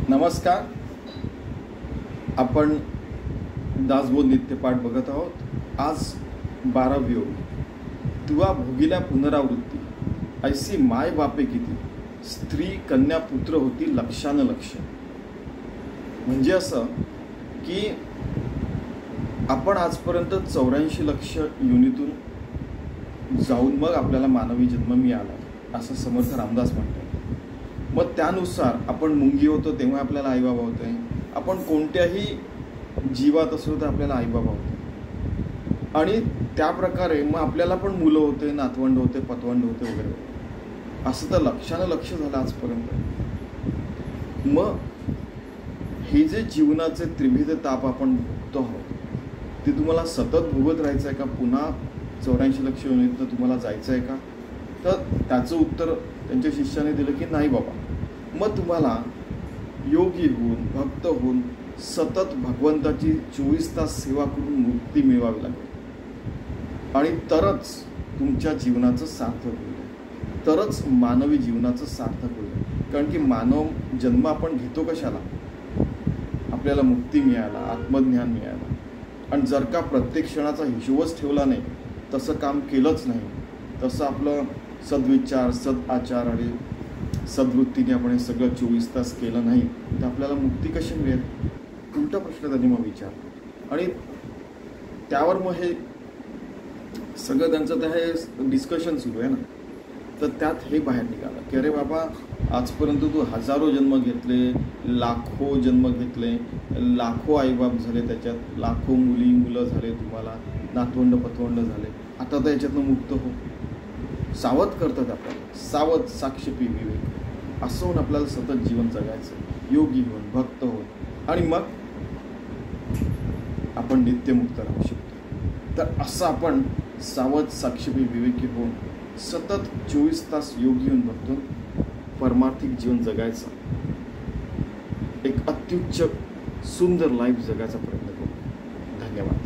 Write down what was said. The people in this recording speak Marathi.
नमस्कार. आपण दासबोध नित्यपाठ बघत आहोत. आज 12वी ओळ. तुवा भोगिल्या पुनरावृत्ती, ऐसी माय बापे किती, स्त्री कन्या पुत्र होती लक्षानं लक्ष. म्हणजे असं की आपण आजपर्यंत 84 लक्ष योनीतून जाऊन मग आपल्याला मानवी जन्म मिळाला असं समर्थ रामदास म्हणतात. मग त्यानुसार आपण मुंगी होतो तेव्हा आपल्याला आईबाबा होते. आपण कोणत्याही जीवात असलो तर आपल्याला आईबाबा होते आणि त्या प्रकारे मग आपल्याला पण मुलं होते, नातवंड होते, पतवंड होते वगैरे. असं तर लक्षानं लक्ष झालं आजपर्यंत. मग हे जे जीवनाचे त्रिविध ताप आपण भोगतो आहोत ते तुम्हाला सतत भोगत राहायचं आहे का? पुन्हा 84 लक्ष योनीतनं तुम्हाला जायचं आहे का? तर त्याचं उत्तर त्यांच्या शिष्याने दिलं की नाही बाबा, मग तुम्हाला योगी होऊन भक्त होऊन सतत भगवंताची 24 तास सेवा करून मुक्ती मिळवावी लागेल आणि तरच तुमच्या जीवनाचं सार्थक होईल, तरच मानवी जीवनाचं सार्थक होईल. कारण की मानव जन्म आपण घेतो कशाला? आपल्याला मुक्ती मिळायला, आत्मज्ञान मिळायला. आणि जर का प्रत्येक क्षणाचा हिशोबच ठेवला नाही, तसं काम केलंच नाही, तसं आपलं सद्विचार, सदाचार आणि सद्वृत्तीने आपण हे सगळं 24 तास केलं नाही तर आपल्याला मुक्ती कशी मिळेल? उलटा प्रश्न त्यांनी मग विचारला आणि त्यावर मग हे सगळं त्यांचं ते हे डिस्कशन सुरू आहे ना. तर त्यात हे बाहेर निघालं की अरे बाबा, आजपर्यंत तू हजारो जन्म घेतले, लाखो जन्म घेतले, लाखो आईबाप झाले, त्याच्यात लाखो मुलं झाले, तुम्हाला नातवंड पतवंड झाले. आता तर याच्यातनं मुक्त हो. सावध करतात आपल्याला, सावध साक्षेपी विवेक असं होऊन आपल्याला सतत जीवन जगायचं, योगी होऊन भक्त होऊन, आणि मग आपण नित्यमुक्त राहू शकतो. तर असं आपण सावध साक्षेपी विवेकी होऊन सतत 24 तास योगी होऊन भक्त परमार्थिक जीवन जगायचं, एक अत्युच्च सुंदर लाईफ जगायचा प्रयत्न करू. धन्यवाद.